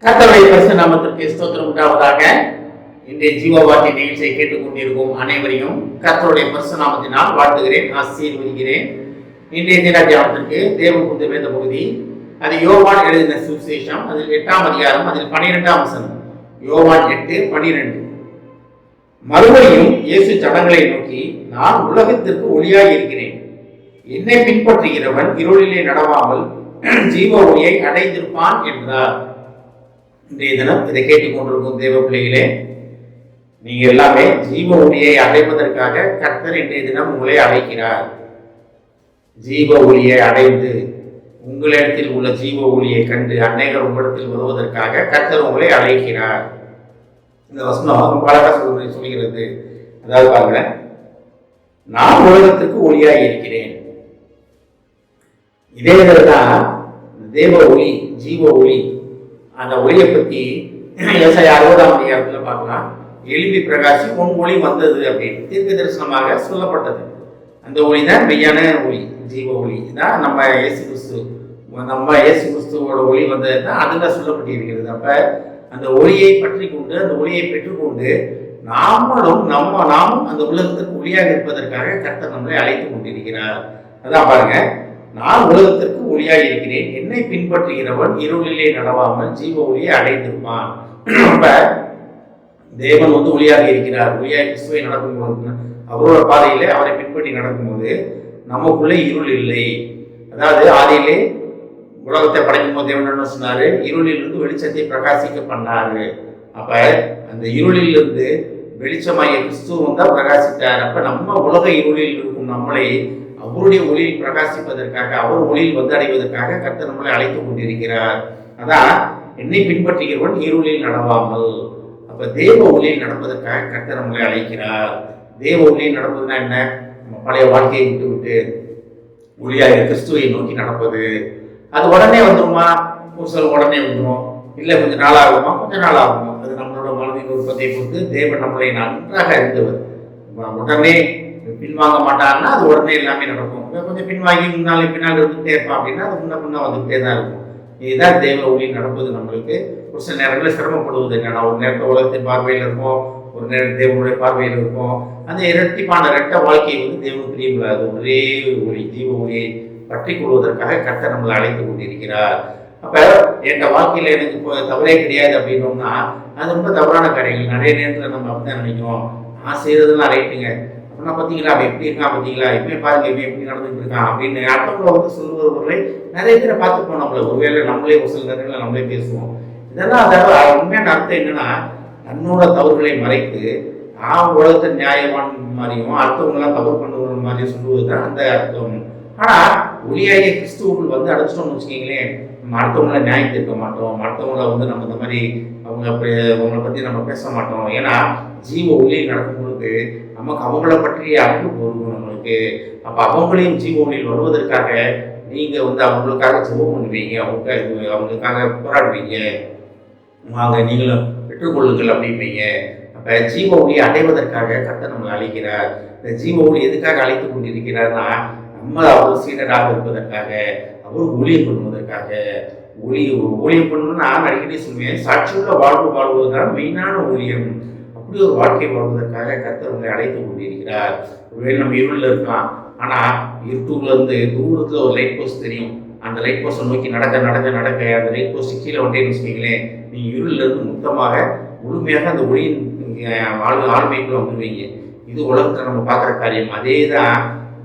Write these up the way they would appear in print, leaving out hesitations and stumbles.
கர்த்தருடைய பரிசுத்த நாமத்திற்கு ஸ்தோத்திரம் உண்டாவதாக. இன்றைய ஜீவவார்த்தை நிகழ்ச்சியை கேட்டுக்கொண்டிருக்கும் அனைவரையும் கர்த்தருடைய பரிசுத்த நாமத்தினால் வாழ்த்துகிறேன், ஆசீர்வதிக்கிறேன். இன்றைய தின தியானத்திற்கு தேவ வேத பகுதி அது யோவான் எழுதின சுவிசேஷம், அதில் 8ஆம் அதிகாரம், அதில் 12ஆம் வசனம். யோவான் 8:12. மறுபடியும் இயேசு ஜனங்களை நோக்கி, நான் உலகத்திற்கு ஒளியாய் இருக்கிறேன். என்னை பின்பற்றுகிறவன் இருளிலே நடவாமல் ஜீவ ஒளியை அடைந்திருப்பான் என்றார். இன்றைய தினம் இதை கேட்டுக்கொண்டிருக்கும் தேவ பிள்ளைகளே, நீங்க எல்லாமே ஜீவ ஒளியை அடைவதற்காக கர்த்தர் இன்றைய தினம் உங்களை அழைக்கிறார். ஜீவ ஒளியை அடைந்து உங்களிடத்தில் உள்ள ஜீவ ஒளியை கண்டு அநேகர் உங்களிடத்தில் வருவதற்காக கர்த்தர் உங்களை அழைக்கிறார். இந்த வசனம் பழக்க சொல்கிறது. அதாவது பாருங்க, நான் உலகத்திற்கு ஒளியாய் இருக்கிறேன். இதே தான் தேவ ஒளி, ஜீவ ஒளி. அந்த ஒளியை பற்றி ஏசாயா 60ஆம் அதிகாரத்தில் பார்க்கலாம். எழும்பி பிரகாசி உன் ஒளி வந்தது அப்படின்னு தீர்க்க தரிசனமாக சொல்லப்பட்டது. அந்த ஒளி தான் மெய்யான ஒளி, ஜீவ ஒளி தான். நம்ம இயேசு கிறிஸ்துவோட ஒளி வந்தது தான் அதில் சொல்லப்பட்டிருக்கிறது. அப்போ அந்த ஒளியை பற்றி கொண்டு, அந்த ஒளியை பெற்றுக்கொண்டு நாமும் அந்த உலகத்திற்கு ஒளியாக இருப்பதற்காக கர்த்தர் நம்மளை அழைத்து கொண்டிருக்கிறார். அதான் பாருங்க, நான் உலகத்திற்கு ஒளியாக இருக்கிறேன். என்னை பின்பற்றுகிறவன் இருளிலே நடவாமல் ஜீவ ஒளியை அடைந்திருப்பான். அப்ப தேவன் ஒளியாக இருக்கிறார். ஒளியாக கிறிஸ்துவை நடக்கும்போது, அவரோட பாதையிலே அவரை பின்பற்றி நடக்கும்போது நமக்குள்ளே இருள் இல்லை. அதாவது ஆதியிலே உலகத்தை படைக்கும் போது தேவன் என்ன சொன்னாரு? இருளிலிருந்து வெளிச்சத்தை பிரகாசிக்க பண்ணாரு. அப்ப அந்த இருளிலிருந்து வெளிச்சமாகிய கிறிஸ்துவ தான் பிரகாசித்தார். அப்ப நம்ம உலக இருளில் இருக்கும் நம்மளை அவருடைய ஒளியில் பிரகாசிப்பதற்காக, அவர் ஒளியில் அடைவதற்காக கர்த்தர் நம்மளை அழைத்துக் கொண்டிருக்கிறார். அதான் என்னை பின்பற்றுகிறவன் இருளில் நடவாமல். அப்ப தேவ ஒளியில் நடப்பதற்காக கர்த்தர் நம்மளை அழைக்கிறார். தேவ ஒளியில் நடப்பதுன்னா என்ன? நம்ம பழைய வாழ்க்கையை விட்டு ஒளியாக கிறிஸ்துவை நோக்கி நடப்பது. அது உடனே வந்துருமா? ஒரு சில உடனே வந்துடும், இல்லை கொஞ்சம் நாள் ஆகுமா? கொஞ்சம் நாள் ஆகுமா? அது நம்மளோட மனதின் விருப்பத்தை பொறுத்து தேவன் நம்மளை நன்றாக அறிந்தவர். உடனே பின்வாங்க மாட்டாங்கன்னா அது உடனே எல்லாமே நடக்கும். கொஞ்சம் பின்வாங்கி பின்னால் இருந்துகிட்டே இருப்பான் அப்படின்னா அது முன்ன வந்துகிட்டே தான் இருக்கும். இதுதான் தேவ ஒளி நடப்பது. நம்மளுக்கு ஒரு சில நேரங்களில் சிரமப்படுவது என்னன்னா, ஒரு நேரத்தை உலகத்தின் பார்வையில் இருக்கும், ஒரு நேரம் தேவனுடைய பார்வையில் இருக்கும். அந்த இரட்டிப்பான ரெட்ட வாழ்க்கையை தேவனுக்கு பிரியமில்லாது. ஒரே ஒளி, ஜீவ ஒளியை பற்றி கொள்வதற்காக கர்த்தர் நம்மளை அழைத்து கொண்டிருக்கிறார். அப்ப என் வாழ்க்கையில எனக்கு இப்போ தவறே கிடையாது அப்படின்னோம்னா அது ரொம்ப தவறான காரியங்கள். நிறைய நேரத்தில் நம்ம அப்படிதான் நினைக்கிறோம், நான் செய்யறதுலாம் ரைட்டுங்க, அப்படின்னா பார்த்தீங்களா அவன் எப்படி இருக்கான், பார்த்தீங்களா இப்பயே பாருங்க இவன் எப்படி நடந்துட்டு இருக்கான் அப்படின்னு அடுத்தவங்களை சொல்லுவவர்களை நிறைய பேரை பார்த்துப்போம். நம்மள ஒருவேளை நம்மளே ஒரு சில நேரங்களில் நம்மளே பேசுவோம். இதெல்லாம் அதாவது உண்மையான அர்த்தம் என்னன்னா, தன்னோட தவறுகளை மறைத்து நான் உலகத்தை நியாயமான மாதிரியும் அடுத்தவங்களாம் தவறு பண்ணுற மாதிரியும் சொல்லுவது தான் அந்த அர்த்தம். ஆனா ஒளியாகிய கிறிஸ்துவுக்குள் அடைச்சிட்டோம்னு வச்சுக்கிங்களேன், நம்ம அடுத்தவங்களை நியாயம் தீர்க்க மாட்டோம், அடுத்தவங்களை நம்ம இந்த மாதிரி அவங்களை பற்றி நம்ம பேச மாட்டோம். ஏன்னா ஜீவ ஒளியில் நடக்கும் பொழுது நமக்கு அவங்கள பற்றிய அன்பு போகும் நம்மளுக்கு. அப்போ அவங்களையும் ஜீவ ஒளியில் வருவதற்காக நீங்க அவங்களுக்காக ஜெபம் பண்ணுவீங்க, அவங்களுக்காக போராடுவீங்க, வாங்க நீங்களும் பெற்றுக்கொள்ளுங்கள் அப்படிம்பீங்க. அப்ப ஜீவ ஒளியை அடைவதற்காக கர்த்தர் நம்மளை அழைக்கிறார். இந்த ஜீவ ஒளி எதுக்காக அழைத்து கொண்டிருக்கிறார்னா, நம்ம அவர் சீடராக இருப்பதற்காக, அவர் ஊழியம் பண்ணுவதற்காக. ஊழியம் பண்ணணும்னு நான் அடிக்கடி சொல்லுவேன், சாட்சியுள்ள வாழ்வதுதான் மெயினான ஊழியம். அப்படி ஒரு வாழ்க்கை வாழ்வதற்காக கர்த்தர் உங்களை அழைத்து கொண்டிருக்கிறார். ஒருவேளை நம்ம இருளில் இருக்கலாம், ஆனா இருட்டூர்ல இருந்து தூரத்துல ஒரு லைட் போஸ்ட் தெரியும். அந்த லைட் போஸ்ட்டை நோக்கி நடக்க அந்த லைட் போஸ்ட் கீழே வந்துட்டேன்னு வச்சுக்கீங்களேன், நீங்க இருளில் இருந்து மொத்தமாக முழுமையாக அந்த ஒளியின் ஆளுமைக்குள்ள வந்துடுவீங்க. இது உலகத்துல நம்ம பார்க்குற காரியம். அதே தான்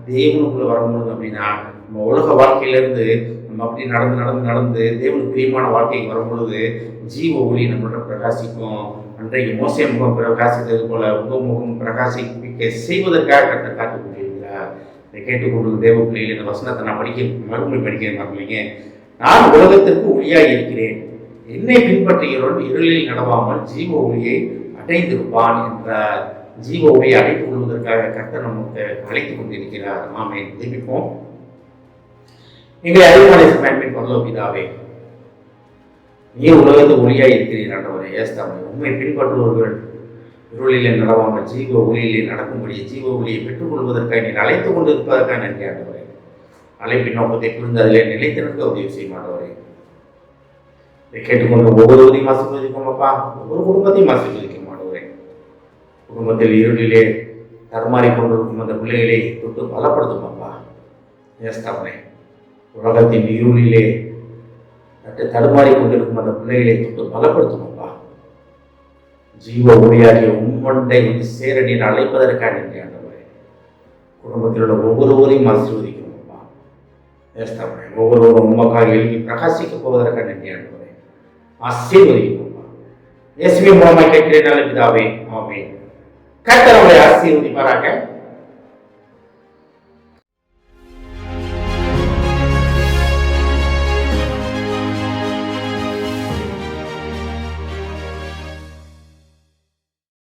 தேவனுக்குள்ள வரும்பொழுது அப்படின்னா, நம்ம உலக வாழ்க்கையிலேருந்து நம்ம அப்படி நடந்து தேவனுக்கு பிரியமான வாழ்க்கைக்கு வரும்பொழுது ஜீவ ஒளி நம்மளோட பிரகாசிக்கும். அன்றைக்கு மோசே முகம் பிரகாசித்தது போல உங்கள் முகம் பிரகாசிக்க செய்வதற்காக கர்த்தர் காத்துக் கொண்டிருக்கிறார். இதை கேட்டுக்கொண்டு தேவ பிள்ளைகள் இந்த வசனத்தை நான் மறுபடி படிக்கிறேன் பார்க்கலீங்க. நான் உலகத்திற்கு ஒளியாக இருக்கிறேன், என்னை பின்பற்றுகிறவன் இருளில் நடவாமல் ஜீவ ஒளியை அடைந்திருப்பான் என்றார். ஜீவ ஒளியை அடைத்துக் கொள்வதற்காக கர்த்தர் நமக்கு அழைத்துக் கொண்டிருக்கிறார். ஆமென். ஜெபிப்போம். எங்களை அறிவாலை பயன்பெண் பரலோக பிதாவே, நீ உலகத்து ஒளியாய் இருக்கிறீர் ஆண்டவரே. ஏஸ்தாமே, உண்மை பின்பற்றுபவர்கள் இருளிலே நடவாமல் ஜீவ ஒளியிலே நடக்கும்படி ஜீவ ஒளியை பெற்றுக்கொள்வதற்காக நீ அழைத்துக் கொண்டு இருப்பதற்காக நன்றி ஆண்டவரே. அழைப்பின் நோக்கத்தை புரிந்து அதிலே நிலைத்திருக்க உதவி செய்யும் ஆண்டவரே. இதை கேட்டுக்கொண்டு ஒவ்வொருவரையும் ஆசீர்வதிக்கும் அப்பா. ஒவ்வொரு குடும்பத்தையும் ஆசீர்வதிக்கும் ஆண்டவரே. குடும்பத்தில் இருளிலே தடுமாறிக் கொண்டிருக்கும் அந்த பிள்ளைகளை தொட்டு பலப்படுத்தும் அப்பா. நேஸ்தாபனே, உலகத்தின் இருளிலே தடுமாறிக் கொண்டிருக்கும் அந்த பிள்ளைகளை தொட்டு பலப்படுத்தும் அப்பா. ஜீவ ஒளியாகிய உம்மண்டை வந்து சேர நீர் அழைப்பதற்காக நன்றி ஆண்டவரே. குடும்பத்தில் உள்ள ஒவ்வொருவரையும் ஆசீர்வதிக்கும் அப்பா. நேஸ்தாபனே, ஒவ்வொருவரும் உமக்காக எழுதி பிரகாசிக்க போவதற்காக நன்றி ஆண்டவரே. ஆசீர்வதிக்கும் அப்பா. இயேசுவின் மூலமாக கேட்கிறேன் நல்ல பிதாவே, ஆமென். கர்த்தர் உங்களை ஆசீர்வதிப்பாராக.